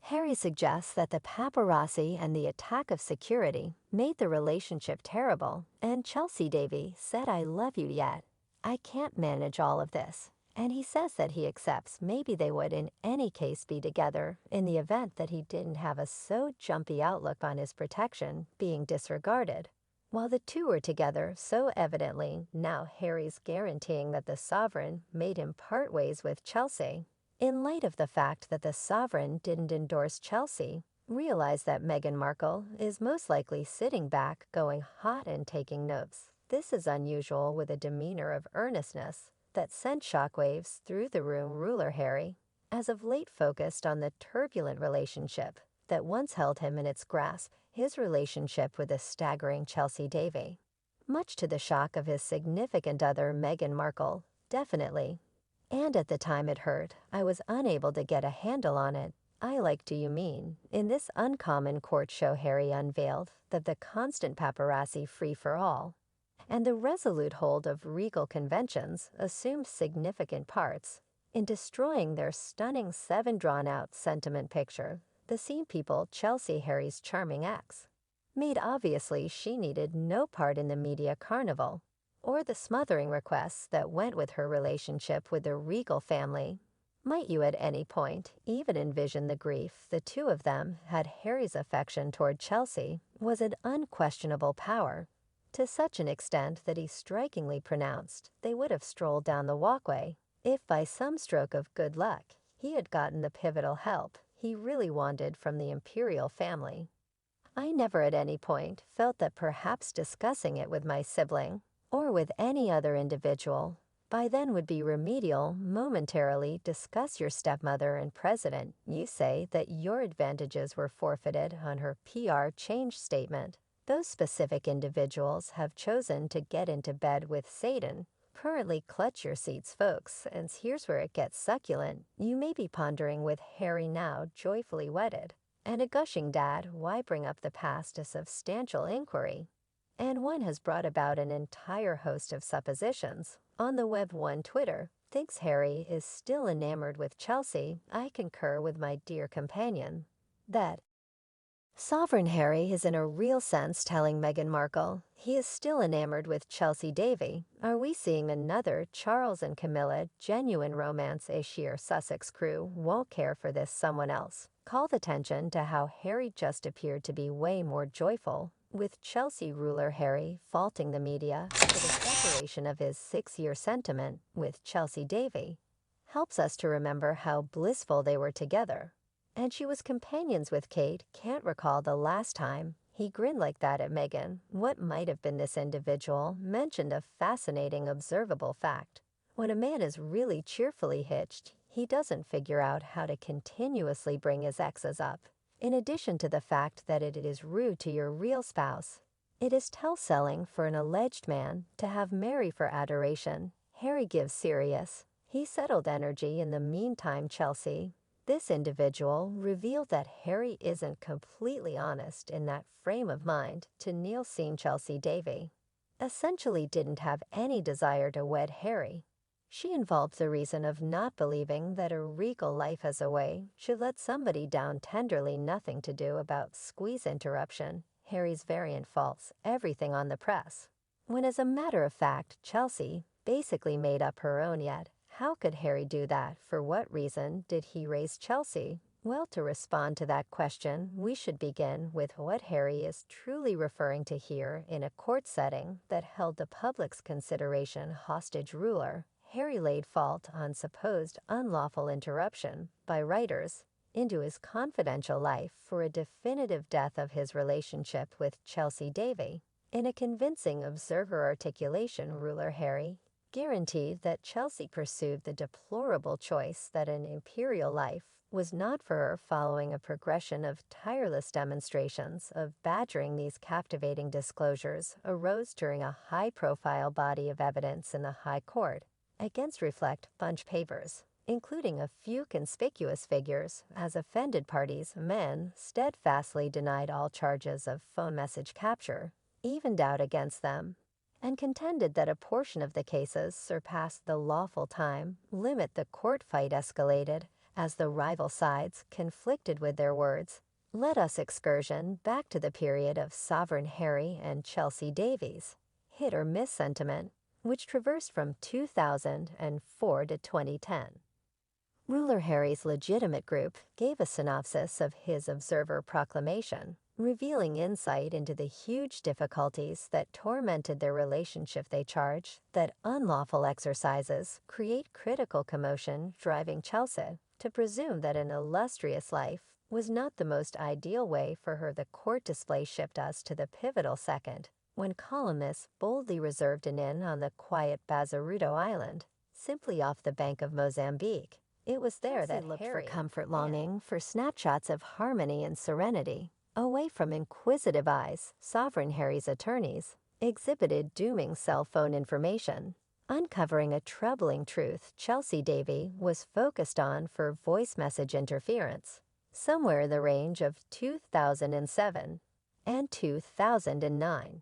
Harry suggests that the paparazzi and the attack of security made the relationship terrible, and Chelsea Davy said I love you yet. I can't manage all of this. And he says that he accepts maybe they would in any case be together in the event that he didn't have a so jumpy outlook on his protection being disregarded. While the two were together so evidently, now Harry's guaranteeing that the sovereign made him part ways with Chelsea. In light of the fact that the sovereign didn't endorse Chelsea, realize that Meghan Markle is most likely sitting back going hot and taking notes. This is unusual with a demeanor of earnestness that sent shockwaves through the room. Ruler Harry, as of late focused on the turbulent relationship that once held him in its grasp, his relationship with the staggering Chelsea Davy. Much to the shock of his significant other Meghan Markle, definitely. And at the time it hurt, I was unable to get a handle on it. I like do you mean? In this uncommon court show Harry unveiled that the constant paparazzi free-for-all and the resolute hold of regal conventions assumed significant parts in destroying their stunning 7 drawn-out sentiment picture. The scene people Chelsea, Harry's charming ex, made obviously she needed no part in the media carnival, or the smothering requests that went with her relationship with the regal family. Might you at any point even envision the grief the two of them had? Harry's affection toward Chelsea was an unquestionable power, to such an extent that he strikingly pronounced they would have strolled down the walkway if by some stroke of good luck he had gotten the pivotal help he really wanted from the imperial family. I never at any point felt that perhaps discussing it with my sibling, or with any other individual, by then would be remedial. Momentarily discuss your stepmother and president. You say that your advantages were forfeited on her PR change statement. Those specific individuals have chosen to get into bed with Satan. Currently clutch your seats, folks, and here's where it gets succulent. You may be pondering with Harry now joyfully wedded, and a gushing dad, why bring up the past? A substantial inquiry. And one has brought about an entire host of suppositions. On the web, one Twitter thinks Harry is still enamored with Chelsea. I concur with my dear companion that Sovereign Harry is in a real sense telling Meghan Markle he is still enamored with Chelsea Davy. Are we seeing another Charles and Camilla genuine romance? A sheer Sussex crew won't care for this someone else. Called attention to how Harry just appeared to be way more joyful with Chelsea. Ruler Harry faulting the media for the separation of his 6-year sentiment with Chelsea Davy helps us to remember how blissful they were together. And she was companions with Kate. Can't recall the last time he grinned like that at Meghan. What might have been this individual mentioned a fascinating observable fact. When a man is really cheerfully hitched, he doesn't figure out how to continuously bring his exes up. In addition to the fact that it is rude to your real spouse, it is tell-selling for an alleged man to have Mary for adoration. Harry gives serious, he settled energy. In the meantime, Chelsea, this individual revealed that Harry isn't completely honest in that frame of mind to Neil. Seen Chelsea Davy essentially didn't have any desire to wed Harry. She involved the reason of not believing that a regal life as a way should let somebody down tenderly. Nothing to do about squeeze interruption. Harry's variant false everything on the press, when as a matter of fact Chelsea basically made up her own. Yet how could Harry do that? For what reason did he raise Chelsea? Well, to respond to that question, we should begin with what Harry is truly referring to here. In a court setting that held the public's consideration hostage, ruler Harry laid fault on supposed unlawful interruption by writers into his confidential life for a definitive death of his relationship with Chelsea Davy. In a convincing observer articulation, ruler Harry guaranteed that Chelsea pursued the deplorable choice that an imperial life was not for her. Following a progression of tireless demonstrations of badgering, these captivating disclosures arose during a high-profile body of evidence in the High Court against Reflect Bunch papers, including a few conspicuous figures. As offended parties, men steadfastly denied all charges of phone message capture, evened out against them, and contended that a portion of the cases surpassed the lawful time limit. The court fight escalated as the rival sides conflicted with their words, led us excursion back to the period of Sovereign Harry and Chelsea Davies, hit or miss sentiment, which traversed from 2004 to 2010. Ruler Harry's legitimate group gave a synopsis of his observer proclamation, revealing insight into the huge difficulties that tormented their relationship. They charge that unlawful exercises create critical commotion, driving Chelsea to presume that an illustrious life was not the most ideal way for her. The court display shipped us to the pivotal second, when columnists boldly reserved an inn on the quiet Bazaruto Island, simply off the bank of Mozambique. It was there that looked Harry for comfort, longing for snapshots of harmony and serenity. Away from inquisitive eyes, Sovereign Harry's attorneys exhibited dooming cell phone information, uncovering a troubling truth Chelsea Davy was focused on for voice message interference, somewhere in the range of 2007 and 2009.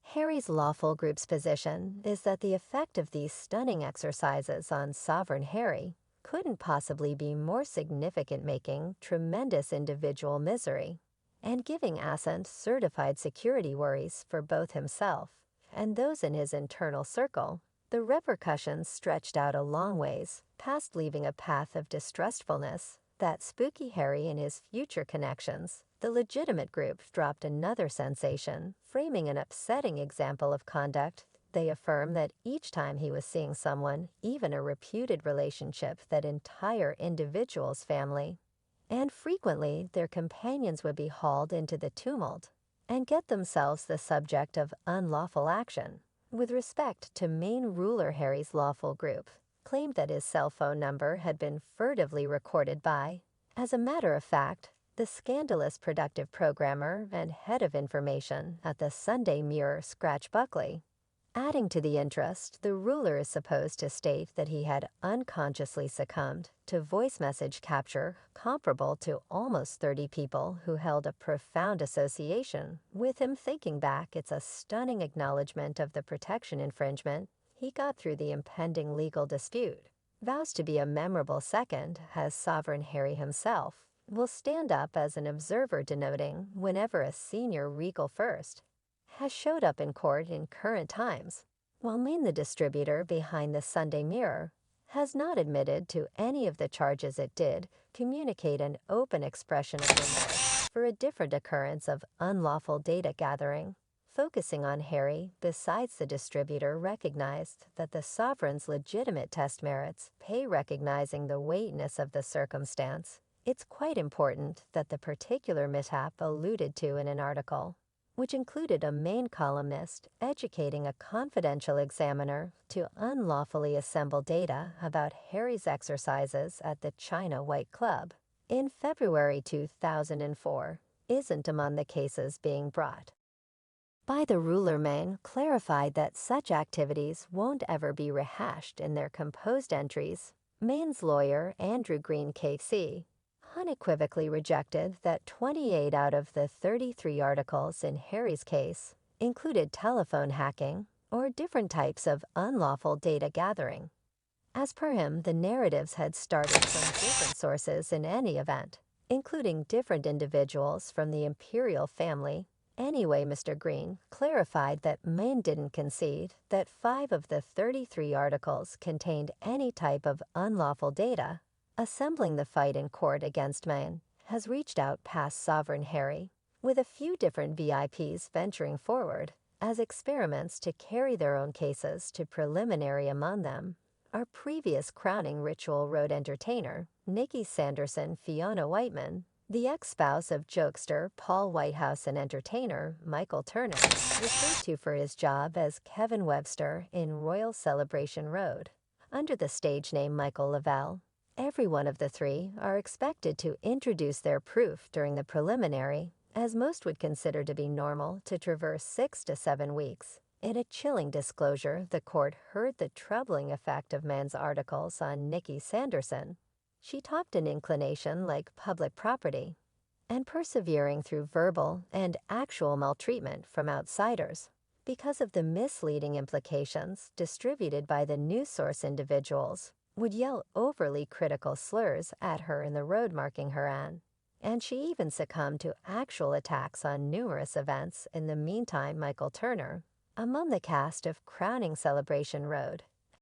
Harry's lawful group's position is that the effect of these stunning exercises on Sovereign Harry couldn't possibly be more significant, making tremendous individual misery and giving Ascent certified security worries for both himself and those in his internal circle. The repercussions stretched out a long ways, past leaving a path of distrustfulness that spooky Harry and his future connections. The legitimate group dropped another sensation, framing an upsetting example of conduct. They affirm that each time he was seeing someone, even a reputed relationship, that entire individual's family, and frequently their companions, would be hauled into the tumult and get themselves the subject of unlawful action. With respect to main ruler Harry's lawful group, claimed that his cell phone number had been furtively recorded by, as a matter of fact, the scandalous productive programmer and head of information at the Sunday Mirror, Scratch Buckley. Adding to the interest, the ruler is supposed to state that he had unconsciously succumbed to voice message capture comparable to almost 30 people who held a profound association with him. Thinking back, it's a stunning acknowledgement of the protection infringement he got through the impending legal dispute. Vows to be a memorable second, as Sovereign Harry himself will stand up as an observer, denoting whenever a senior regal first has showed up in court in current times, while Maine, the distributor behind the Sunday Mirror, has not admitted to any of the charges. It did communicate an open expression of remorse for a different occurrence of unlawful data gathering. Focusing on Harry, besides the distributor, recognized that the sovereign's legitimate test merits pay. Recognizing the weightiness of the circumstance, it's quite important that the particular mishap alluded to in an article, which included a main columnist educating a confidential examiner to unlawfully assemble data about Harry's exercises at the China White Club in February 2004, isn't among the cases being brought by the ruler. Maine clarified that such activities won't ever be rehashed in their composed entries. Maine's lawyer, Andrew Green KC, unequivocally rejected that 28 out of the 33 articles in Harry's case included telephone hacking or different types of unlawful data gathering. As per him, the narratives had started from different sources in any event, including different individuals from the imperial family. Anyway, Mr. Green clarified that Maine didn't concede that 5 of the 33 articles contained any type of unlawful data. Assembling the fight in court against Maine has reached out past Sovereign Harry, with a few different VIPs venturing forward as experiments to carry their own cases to preliminary. Among them, our previous crowning ritual road entertainer, Nikki Sanderson Fiona Whiteman, the ex-spouse of jokester Paul Whitehouse, and entertainer Michael Turner, referred to for his job as Kevin Webster in Royal Celebration Road, under the stage name Michael Lavelle. Every one of the three are expected to introduce their proof during the preliminary, as most would consider to be normal to traverse 6 to 7 weeks. In a chilling disclosure, the court heard the troubling effect of Mann's articles on Nikki Sanderson. She talked an inclination like public property, and persevering through verbal and actual maltreatment from outsiders because of the misleading implications distributed by the news source individuals would yell overly critical slurs at her in the road marking her Anne. And she even succumbed to actual attacks on numerous events. In the meantime, Michael Turner, among the cast of Crowning Celebration Road,